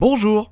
Bonjour.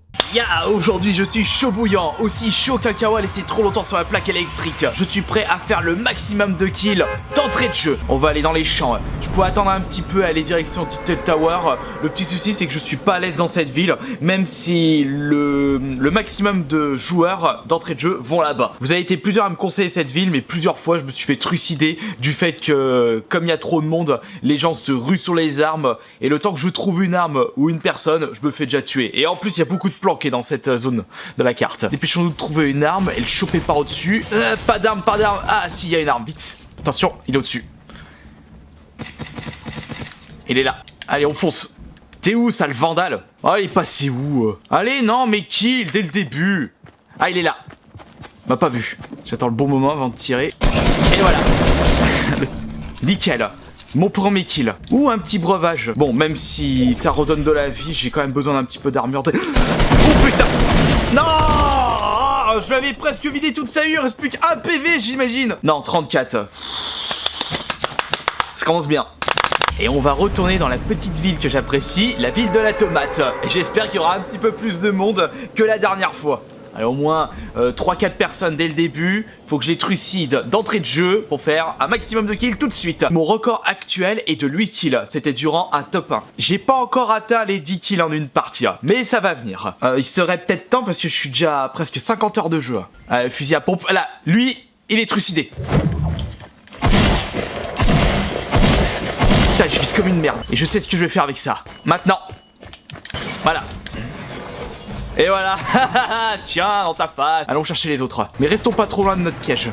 Aujourd'hui je suis chaud bouillant, aussi chaud qu'un kawa laissé trop longtemps sur la plaque électrique. Je suis prêt à faire le maximum de kills d'entrée de jeu. On va aller dans les champs. Je pourrais attendre un petit peu à aller direction Tilted Tower. Le petit souci c'est que je suis pas à l'aise dans cette ville, même si le maximum de joueurs d'entrée de jeu vont là-bas. Vous avez été plusieurs à me conseiller cette ville, mais plusieurs fois je me suis fait trucider du fait que comme il y a trop de monde, les gens se ruent sur les armes et le temps que je trouve une arme ou une personne, je me fais déjà tuer. Et en plus il y a beaucoup de planqués dans cette zone de la carte. Dépêchons-nous de trouver une arme et le choper par au-dessus. Pas d'arme, pas d'arme. Ah si, il y a une arme, vite. Attention, il est au-dessus. Il est là. Allez, on fonce. T'es où, sale vandale? Oh, il est passé où? Allez, non, mais kill dès le début. Ah, il est là. M'a pas vu. J'attends le bon moment avant de tirer. Et voilà. Nickel. Mon premier kill. Ou un petit breuvage. Bon, même si ça redonne de la vie, j'ai quand même besoin d'un petit peu d'armure. Oh putain! Non! Je l'avais presque vidé toute sa vie, il reste plus qu'un PV, j'imagine. Non, 34. Ça commence bien. Et on va retourner dans la petite ville que j'apprécie, la ville de la tomate. Et j'espère qu'il y aura un petit peu plus de monde que la dernière fois. Allez, au moins 3-4 personnes dès le début. Faut que je les trucide d'entrée de jeu pour faire un maximum de kills tout de suite. Mon record actuel est de 8 kills. C'était durant un top 1. J'ai pas encore atteint les 10 kills en une partie, mais ça va venir. Il serait peut-être temps parce que je suis déjà à presque 50 heures de jeu. Fusil à pompe. Là, lui, il est trucidé. Putain, je vise comme une merde. Et je sais ce que je vais faire avec ça. Maintenant. Voilà. Et voilà. Tiens, dans ta face. Allons chercher les autres. Mais restons pas trop loin de notre piège.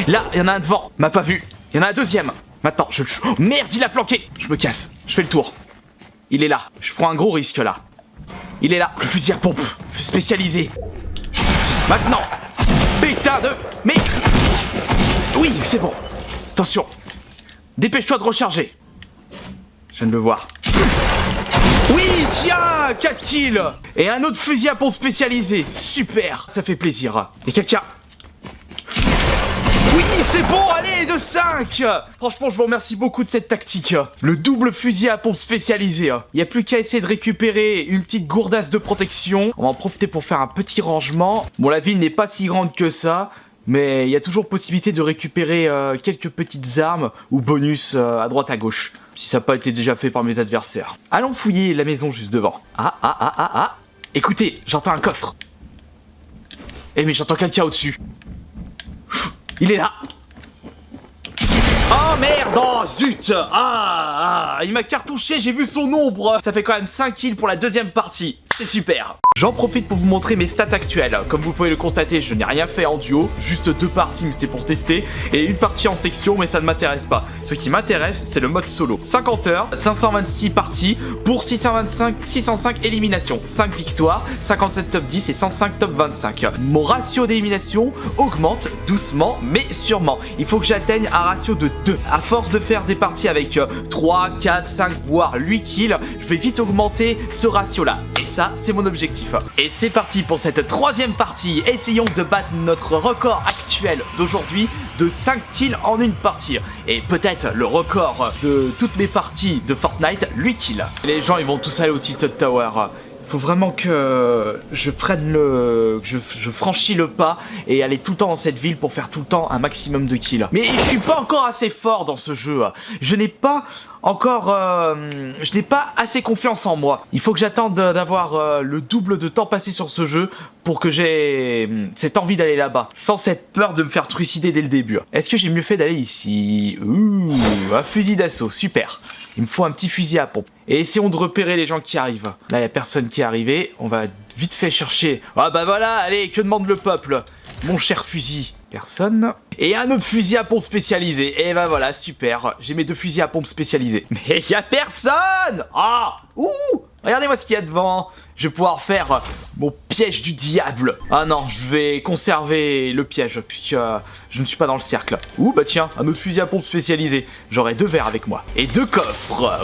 Là, il y en a un devant. M'a pas vu. Il y en a un deuxième. Maintenant, oh, merde, il a planqué. Je me casse. Je fais le tour. Il est là. Je prends un gros risque là. Il est là. Le fusil à pompe. Spécialisé. Maintenant. Putain de... Mais... Oui, c'est bon. Attention. Dépêche-toi de recharger. Je viens de le voir. Oui, tiens, 4 kills. Et un autre fusil à pompe spécialisé. Super, ça fait plaisir. Et quelqu'un... Oui, c'est bon, allez, de 5. Franchement, je vous remercie beaucoup de cette tactique. Le double fusil à pompe spécialisé. Il n'y a plus qu'à essayer de récupérer une petite gourdasse de protection. On va en profiter pour faire un petit rangement. Bon, la ville n'est pas si grande que ça, mais il y a toujours possibilité de récupérer quelques petites armes ou bonus à droite à gauche. Si ça n'a pas été déjà fait par mes adversaires. Allons fouiller la maison juste devant. Ah. Écoutez, j'entends un coffre. Eh mais j'entends quelqu'un au-dessus. Il est là. Oh merde, oh zut. Il m'a cartouché, j'ai vu son ombre. Ça fait quand même 5 kills pour la deuxième partie. C'est super. J'en profite pour vous montrer mes stats actuelles. Comme vous pouvez le constater, je n'ai rien fait en duo, juste 2 parties, mais c'était pour tester, et une partie en section, mais ça ne m'intéresse pas. Ce qui m'intéresse, c'est le mode solo. 50 heures, 526 parties, pour 605 éliminations, 5 victoires, 57 top 10 et 105 top 25. Mon ratio d'élimination augmente doucement, mais sûrement. Il faut que j'atteigne un ratio de 2. À force de faire des parties avec 3, 4, 5, voire 8 kills, je vais vite augmenter ce ratio-là. Et ça, c'est mon objectif. Et c'est parti pour cette troisième partie. Essayons de battre notre record actuel d'aujourd'hui de 5 kills en une partie. Et peut-être le record de toutes mes parties de Fortnite, 8 kills. Les gens, ils vont tous aller au Tilted Tower. Faut vraiment que je prenne je franchis le pas et aller tout le temps dans cette ville pour faire tout le temps un maximum de kills. Mais je suis pas encore assez fort dans ce jeu. Je n'ai pas encore... je n'ai pas assez confiance en moi. Il faut que j'attende d'avoir le double de temps passé sur ce jeu pour que j'ai cette envie d'aller là-bas. Sans cette peur de me faire trucider dès le début. Est-ce que j'ai mieux fait d'aller ici? Ouh, un fusil d'assaut, super. Il me faut un petit fusil à pompe. Et essayons de repérer les gens qui arrivent. Là, il n'y a personne qui est arrivé. On va vite fait chercher. Ah bah voilà, allez, que demande le peuple? Mon cher fusil. Personne. Et un autre fusil à pompe spécialisé. Et bah voilà, super. J'ai mes 2 fusils à pompe spécialisés. Mais il n'y a personne. Ah. Ouh. Regardez-moi ce qu'il y a devant. Je vais pouvoir faire mon piège du diable. Ah non, je vais conserver le piège puisque je ne suis pas dans le cercle. Ouh bah tiens, un autre fusil à pompe spécialisé. J'aurai 2 verres avec moi. Et 2 coffres.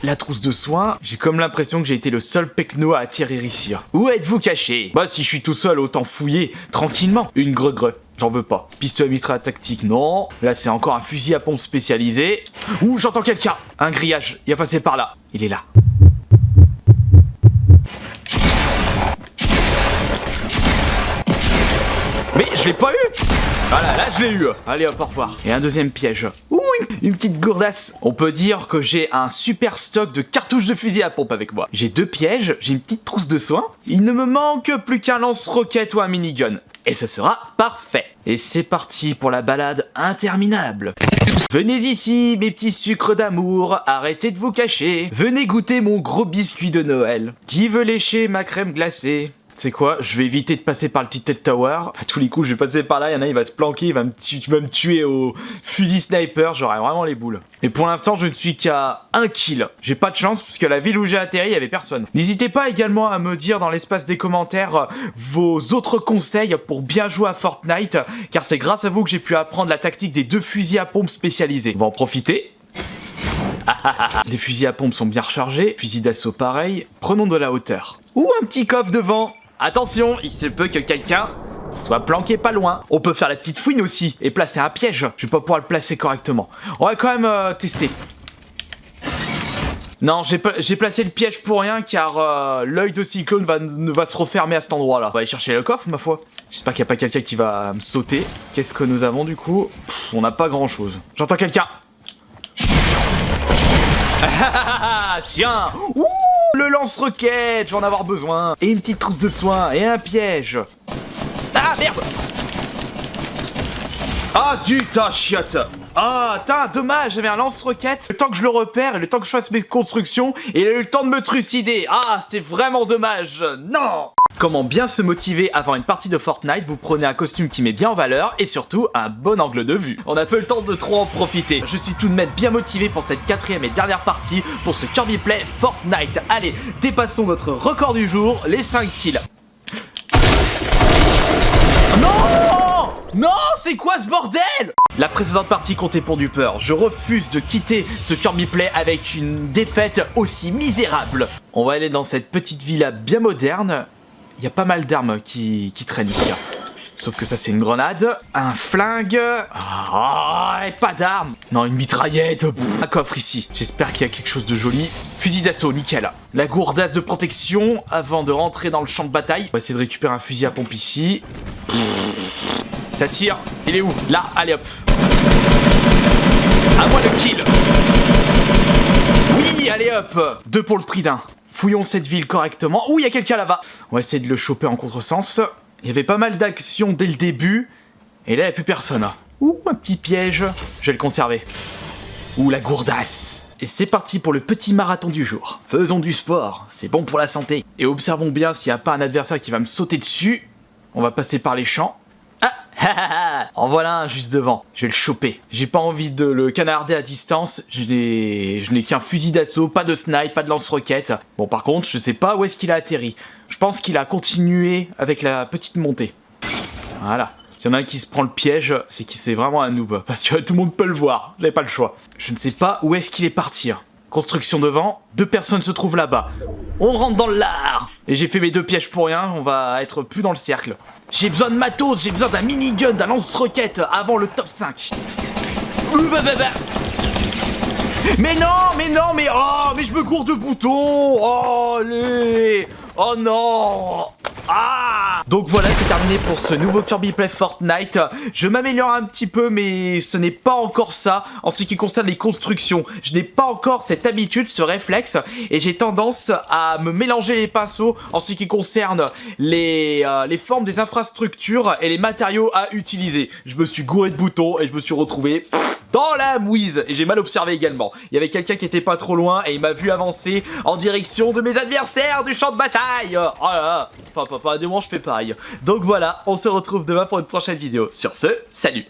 La trousse de soins. J'ai comme l'impression que j'ai été le seul pecno à atterrir ici. Où êtes-vous caché? Bah si je suis tout seul, autant fouiller tranquillement. Une greu. J'en veux pas. Pistolet mitrailleur tactique, non. Là, c'est encore un fusil à pompe spécialisé. Ouh, j'entends quelqu'un. Un grillage. Il a passé par là. Il est là. l'ai pas eu. Voilà, là je l'ai eu. Allez hop, au revoir. Et un deuxième piège. Ouh, une petite gourdasse. On peut dire que j'ai un super stock de cartouches de fusil à pompe avec moi. J'ai 2 pièges, j'ai une petite trousse de soins. Il ne me manque plus qu'un lance-roquette ou un minigun. Et ce sera parfait. Et c'est parti pour la balade interminable. Venez ici, mes petits sucres d'amour, arrêtez de vous cacher. Venez goûter mon gros biscuit de Noël. Qui veut lécher ma crème glacée? C'est quoi? Je vais éviter de passer par le Tilted Tower. À tous les coups, je vais passer par là. Il y en a, il va se planquer, il va me tuer au fusil sniper. J'aurai vraiment les boules. Et pour l'instant, je ne suis qu'à 1 kill. J'ai pas de chance parce que la ville où j'ai atterri, il y avait personne. N'hésitez pas également à me dire dans l'espace des commentaires vos autres conseils pour bien jouer à Fortnite, car c'est grâce à vous que j'ai pu apprendre la tactique des 2 fusils à pompe spécialisés. On va en profiter. Les fusils à pompe sont bien rechargés. Fusil d'assaut pareil. Prenons de la hauteur. Ou un petit coffre devant. Attention, il se peut que quelqu'un soit planqué pas loin. On peut faire la petite fouine aussi et placer un piège. Je vais pas pouvoir le placer correctement. On va quand même tester. Non, j'ai placé le piège pour rien car l'œil de cyclone va se refermer à cet endroit là. On va aller chercher le coffre ma foi. J'espère qu'il n'y a pas quelqu'un qui va me sauter. Qu'est-ce que nous avons du coup? On n'a pas grand chose. J'entends quelqu'un. Tiens. Ouh, le lance-roquette, je vais en avoir besoin. Et une petite trousse de soins et un piège. Ah merde. Ah zut, ah chiotte. Ah, dommage, j'avais un lance-roquette. Le temps que je le repère et le temps que je fasse mes constructions, et il a eu le temps de me trucider. Ah, c'est vraiment dommage. Non. Comment bien se motiver avant une partie de Fortnite? Vous prenez un costume qui met bien en valeur et surtout un bon angle de vue. On a peu le temps de trop en profiter. Je suis tout de même bien motivé pour cette 4e et dernière partie pour ce Kirby Play Fortnite. Allez, dépassons notre record du jour, les 5 kills. Non! Non, c'est quoi ce bordel? La précédente partie comptait pour du peur. Je refuse de quitter ce Kirby Play avec une défaite aussi misérable. On va aller dans cette petite villa bien moderne. Il y a pas mal d'armes qui traînent ici. Sauf que ça c'est une grenade, un flingue, et pas d'armes. Non, une mitraillette, un coffre ici. J'espère qu'il y a quelque chose de joli. Fusil d'assaut, nickel. La gourdasse de protection avant de rentrer dans le champ de bataille. On va essayer de récupérer un fusil à pompe ici. Ça tire, il est où? Là, allez hop. À moi le kill. Oui, allez hop. 2 pour le prix d'un. Fouillons cette ville correctement. Ouh, il y a quelqu'un là-bas. On va essayer de le choper en contresens. Il y avait pas mal d'actions dès le début. Et là, il n'y a plus personne. Ouh, un petit piège. Je vais le conserver. Ouh, la gourdasse. Et c'est parti pour le petit marathon du jour. Faisons du sport, c'est bon pour la santé. Et observons bien s'il n'y a pas un adversaire qui va me sauter dessus. On va passer par les champs. Ah, en voilà un juste devant. Je vais le choper. J'ai pas envie de le canarder à distance. Je n'ai qu'un fusil d'assaut, pas de snipe, pas de lance-roquette. Bon, par contre, je sais pas où est-ce qu'il a atterri. Je pense qu'il a continué avec la petite montée. Voilà. S'il y en a un qui se prend le piège, c'est qu'il c'est vraiment un noob. Parce que tout le monde peut le voir. J'avais pas le choix. Je ne sais pas où est-ce qu'il est parti. Construction devant. 2 personnes se trouvent là-bas. On rentre dans l'art. Et j'ai fait mes 2 pièges pour rien. On va être plus dans le cercle. J'ai besoin de matos. J'ai besoin d'un minigun, d'un lance-roquette avant le top 5. Mais non, mais je me cours de boutons. Oh, allez. Oh non. Ah! Donc voilà, c'est terminé pour ce nouveau Kirby Play Fortnite. Je m'améliore un petit peu, mais ce n'est pas encore ça en ce qui concerne les constructions. Je n'ai pas encore cette habitude, ce réflexe, et j'ai tendance à me mélanger les pinceaux en ce qui concerne les formes des infrastructures et les matériaux à utiliser. Je me suis gouré de boutons et je me suis retrouvé dans la mouise. Et j'ai mal observé également. Il y avait quelqu'un qui était pas trop loin et il m'a vu avancer en direction de mes adversaires du champ de bataille. Oh là là. Enfin, pas des moments, je fais pareil. Donc voilà, on se retrouve demain pour une prochaine vidéo. Sur ce, salut.